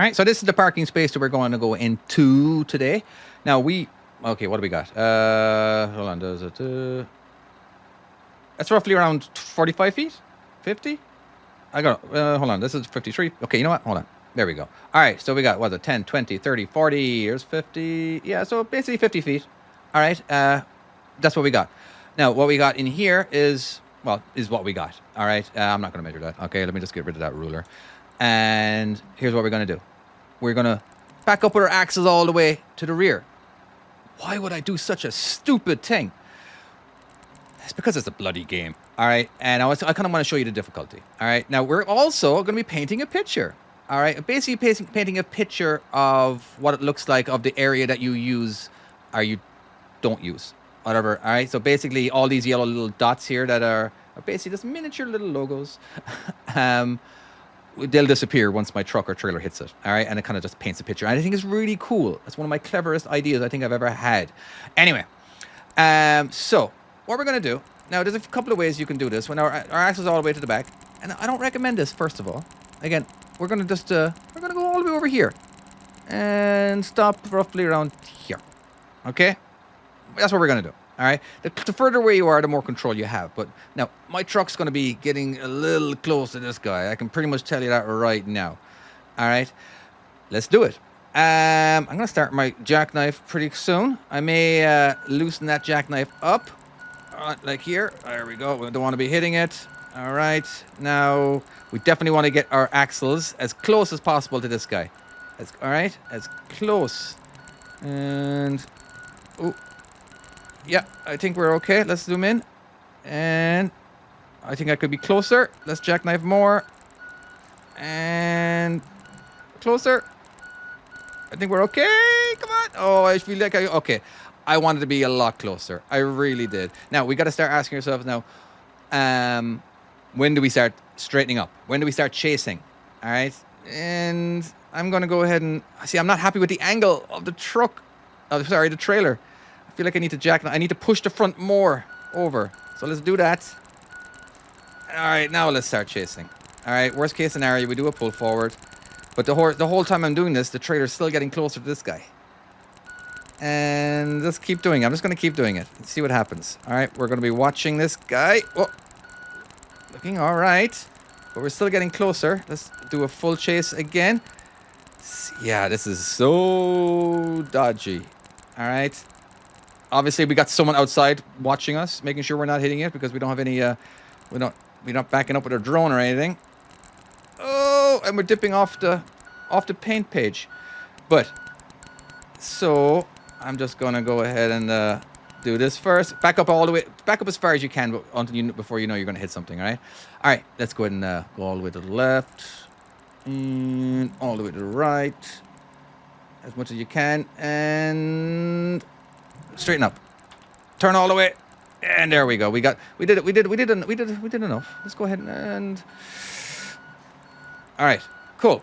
All right, so this is the parking space that we're going to go into today. Now okay, what do we got? Hold on, does it? That's roughly around 45 feet, 50. I got. Hold on, this is 53. Okay, you know what? Hold on. There we go. All right, so we got what's it? 10, 20, 30, 40. Here's 50. Yeah, so basically 50 feet. All right, that's what we got. Now, what we got in here is what we got. All right, I'm not going to measure that. Okay, let me just get rid of that ruler. And here's what we're going to do. We're going to back up with our axles all the way to the rear. Why would I do such a stupid thing? It's because it's a bloody game. All right. And I kind of want to show you the difficulty. All right. Now, we're also going to be painting a picture. All right. Basically, painting a picture of what it looks like of the area that you use or you don't use. Whatever. All right. So basically, all these yellow little dots here that are basically just miniature little logos. They'll disappear once my truck or trailer hits it. All right. And it kind of just paints a picture. And I think it's really cool. It's one of my cleverest ideas I think I've ever had. Anyway. So what we're going to do now, there's a couple of ways you can do this when our axle's all the way to the back. And I don't recommend this, first of all. Again, we're going to just, we're going to go all the way over here and stop roughly around here. Okay. That's what we're going to do. All right. The further away you are, the more control you have. But now my truck's going to be getting a little close to this guy. I can pretty much tell you that right now. All right. Let's do it. I'm going to start my jackknife pretty soon. I may loosen that jackknife up. Like here. There we go. We don't want to be hitting it. All right. Now, we definitely want to get our axles as close as possible to this guy. All right. As close. And... oh. Yeah, I think we're okay. Let's zoom in. And I think I could be closer. Let's jackknife more. And closer. I think we're okay. Come on. Oh, I feel like okay. I wanted to be a lot closer. I really did. Now, we got to start asking ourselves now, when do we start straightening up? When do we start chasing? All right. And I'm going to go ahead and see, I'm not happy with the angle of the truck. Oh, sorry, the trailer. I feel like I need to jackknife. I need to push the front more over. So let's do that. All right, now let's start chasing. All right, worst case scenario, we do a pull forward. But the whole time I'm doing this, the trailer's still getting closer to this guy. And let's keep doing it. I'm just going to keep doing it and see what happens. All right, we're going to be watching this guy. Oh, looking all right. But we're still getting closer. Let's do a full chase again. Yeah, this is so dodgy. All right. Obviously, we got someone outside watching us, making sure we're not hitting it because we don't have any, we're not backing up with our drone or anything. Oh, and we're dipping off the paint page. But, so, I'm just going to go ahead and do this first. Back up all the way, back up as far as you can before you know you're going to hit something, all right? All right, let's go ahead and go all the way to the left. And all the way to the right. As much as you can. And... straighten up. Turn all the way. And there we go. We did enough. Let's go ahead and all right. Cool.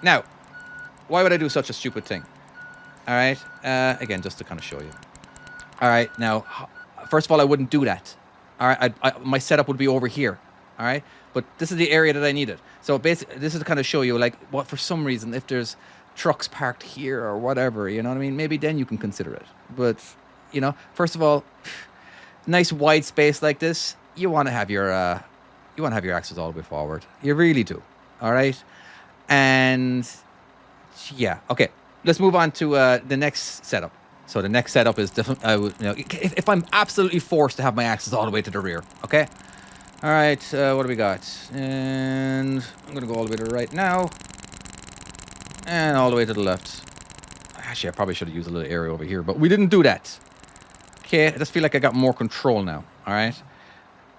Now, why would I do such a stupid thing? All right. Again, just to kind of show you. All right. Now, first of all, I wouldn't do that. All right. My setup would be over here. All right. But this is the area that I needed. So basically, this is to kind of show you, like, what for some reason, if there's trucks parked here or whatever, you know what I mean? Maybe then you can consider it. But, you know, first of all, nice wide space like this, you want to have your axles all the way forward. You really do. All right. And yeah. Okay. Let's move on to the next setup. So the next setup is different. If I'm absolutely forced to have my axles all the way to the rear. Okay. All right. What do we got? And I'm going to go all the way to the right now. And all the way to the left. Actually, I probably should have used a little area over here, but we didn't do that. Okay, I just feel like I got more control now. All right.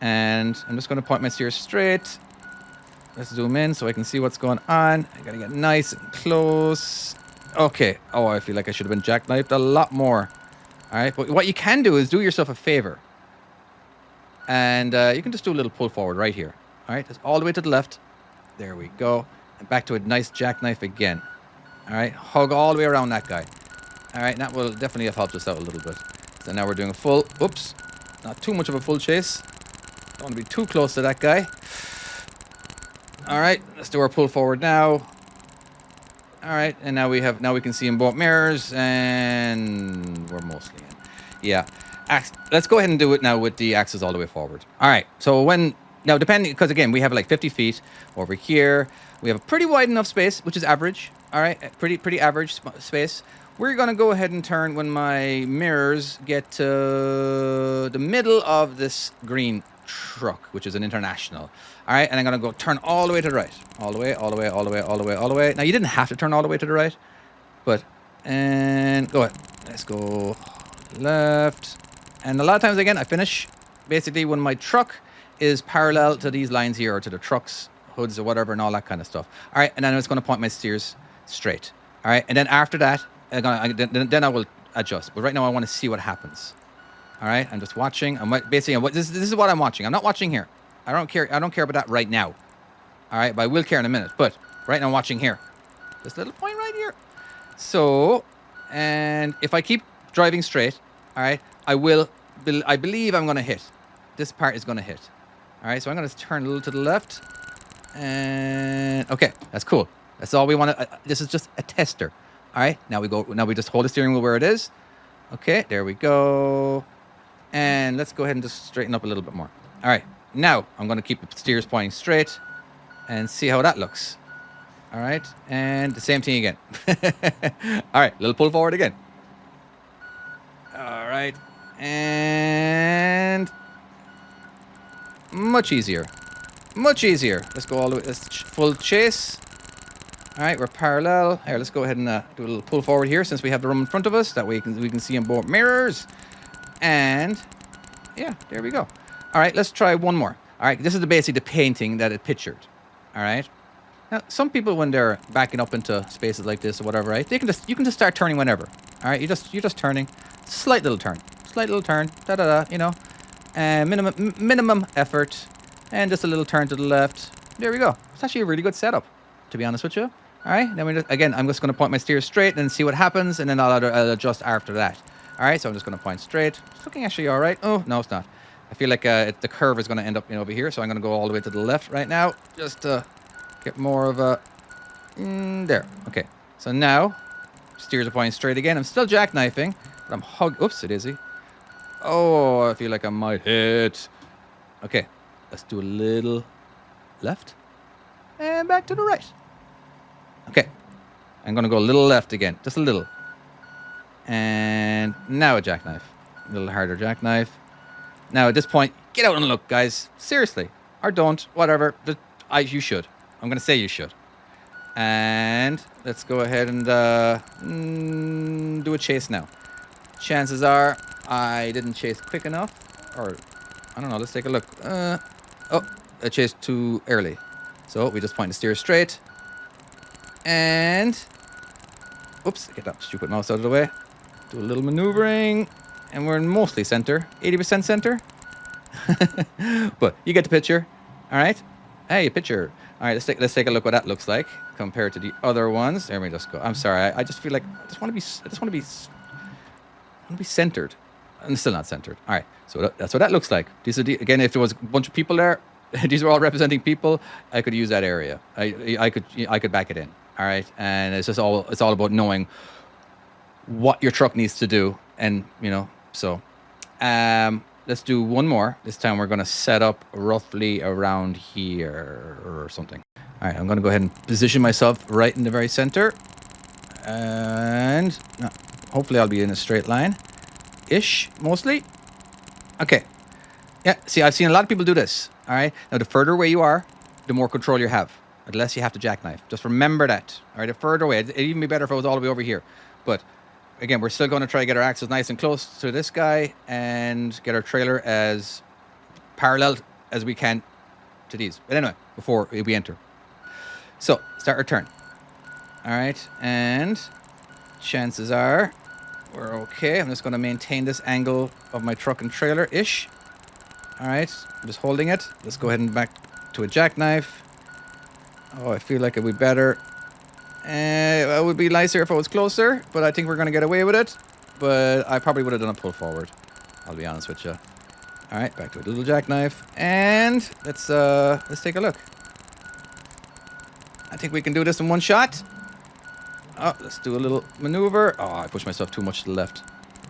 And I'm just going to point my steer straight. Let's zoom in so I can see what's going on. I got to get nice and close. Okay. Oh, I feel like I should have been jackknifed a lot more. All right. But what you can do is do yourself a favor. And you can just do a little pull forward right here. All right. Just all the way to the left. There we go. And back to a nice jackknife again. All right, hug all the way around that guy. All right, that will definitely have helped us out a little bit. So now we're doing a full, oops, not too much of a full chase. Don't want to be too close to that guy. All right, let's do our pull forward now. All right, and now we can see in both mirrors, and we're mostly in. Yeah, let's go ahead and do it now with the axis all the way forward. All right, so now depending, because again we have like 50 feet over here, we have a pretty wide enough space, which is average. All right, pretty average space. We're gonna go ahead and turn when my mirrors get to the middle of this green truck, which is an international. All right, and I'm gonna go turn all the way to the right, all the way, all the way, all the way, all the way, all the way. Now you didn't have to turn all the way to the right, but and go ahead. Let's go left. And a lot of times again, I finish basically when my truck is parallel to these lines here, or to the truck's hoods or whatever, and all that kind of stuff. All right, and then I'm just gonna point my steers straight. All right, and then after that, then I will adjust. But right now, I want to see what happens. All right, I'm just watching. Basically, this is what I'm watching. I'm not watching here. I don't care about that right now. All right, but I will care in a minute. But right now I'm watching here. This little point right here. So, and if I keep driving straight, all right, I believe I'm going to hit. This part is going to hit. All right, so I'm going to turn a little to the left. And, okay, that's cool. That's all we want to, this is just a tester. All right, now we just hold the steering wheel where it is. Okay, there we go. And let's go ahead and just straighten up a little bit more. All right, now I'm going to keep the steers pointing straight and see how that looks. All right, and the same thing again. All right, little pull forward again. All right, and much easier. Much easier. Let's go all the way, let's full chase. All right, we're parallel. Here, let's go ahead and do a little pull forward here since we have the room in front of us. That way we can see in both mirrors. And yeah, there we go. All right, let's try one more. All right, this is the painting that it pictured. All right. Now, some people when they're backing up into spaces like this or whatever, right? You can just start turning whenever. All right, you're just turning, slight little turn, da da da. You know, and minimum effort, and just a little turn to the left. There we go. It's actually a really good setup, to be honest with you. All right, then I'm just going to point my steers straight and see what happens, and then I'll adjust after that. All right, so I'm just going to point straight. It's looking actually all right. Oh, no, it's not. I feel like the curve is going to end up over here, so I'm going to go all the way to the left right now, just to get more of a... there. Okay, so now, steers are pointing straight again. I'm still jackknifing, but I'm Oops, it is he. Oh, I feel like I might hit. Okay, let's do a little left, and back to the right. Okay, I'm going to go a little left again, just a little. And now a jackknife. A little harder jackknife. Now at this point, get out and look, guys. Seriously. Or don't, whatever. You should. I'm going to say you should. And let's go ahead and do a chase now. Chances are I didn't chase quick enough. Or, I don't know, let's take a look. Oh, I chased too early. So we just point the steer straight. And, oops, get that stupid mouse out of the way. Do a little maneuvering, and we're in mostly center, 80% center. But you get the picture, all right? Hey, picture. All right, let's take a look what that looks like compared to the other ones. There we just go. I'm sorry, I just feel like I just want to be centered. I'm still not centered. All right, so that's what that looks like. These are again, if there was a bunch of people there, these are all representing people. I could use that area. I could back it in. All right, and it's all about knowing what your truck needs to do, and so let's do one more. This time we're going to set up roughly around here or something. All right, I'm going to go ahead and position myself right in the very center, and hopefully I'll be in a straight line ish, mostly. Okay, yeah, see, I've seen a lot of people do this. All right, now the further away you are, the more control you have, unless you have to jackknife. Just remember that. All right, the further away, it'd even be better if I was all the way over here. But again, we're still going to try to get our axles nice and close to this guy and get our trailer as parallel as we can to these. But anyway, before we enter. So, start our turn. All right, and chances are we're okay. I'm just going to maintain this angle of my truck and trailer-ish. All right, I'm just holding it. Let's go ahead and back to a jackknife. Oh, I feel like it would be better. It would be nicer if I was closer, but I think we're going to get away with it. But I probably would have done a pull forward. I'll be honest with you. All right, back to a little jackknife. And let's take a look. I think we can do this in one shot. Oh, let's do a little maneuver. Oh, I pushed myself too much to the left.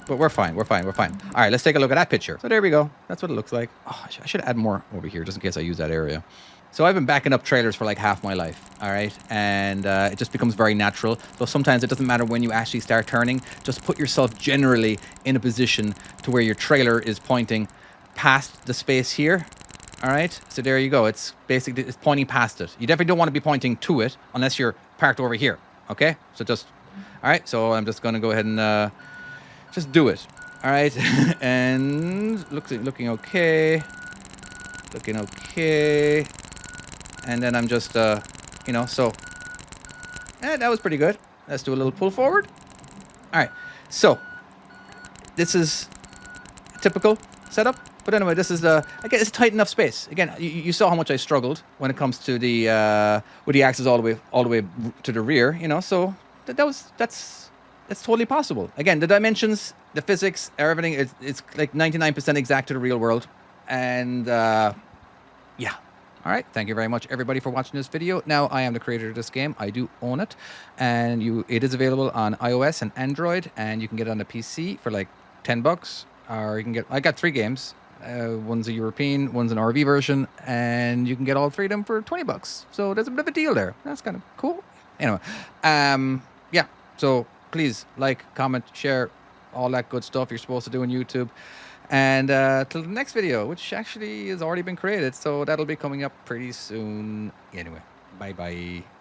But we're fine. We're fine. We're fine. All right, let's take a look at that picture. So there we go. That's what it looks like. Oh, I should add more over here just in case I use that area. So I've been backing up trailers for like half my life, all right? And it just becomes very natural. So sometimes it doesn't matter when you actually start turning. Just put yourself generally in a position to where your trailer is pointing past the space here, all right? So there you go. It's basically it's pointing past it. You definitely don't want to be pointing to it unless you're parked over here, okay? So just, all right? So I'm just going to go ahead and just do it, all right? And looking okay. Looking okay. And then I'm just, you know, so that was pretty good. Let's do a little pull forward. All right. So this is a typical setup. But anyway, this is again, it's tight enough space. Again, you saw how much I struggled when it comes to the with the axles all the way to the rear. You know, so that's totally possible. Again, the dimensions, the physics, everything it's like 99% exact to the real world, and yeah. All right, thank you very much, everybody, for watching this video. Now, I am the creator of this game. I do own it, and it is available on iOS and Android, and you can get it on the PC for like $10, or you can get. I got 3 games. One's a European, one's an RV version, and you can get all 3 of them for $20. So there's a bit of a deal there. That's kind of cool. Anyway, yeah. So please like, comment, share, all that good stuff you're supposed to do on YouTube. And till the next video, which actually has already been created, so that'll be coming up pretty soon. Anyway, bye bye.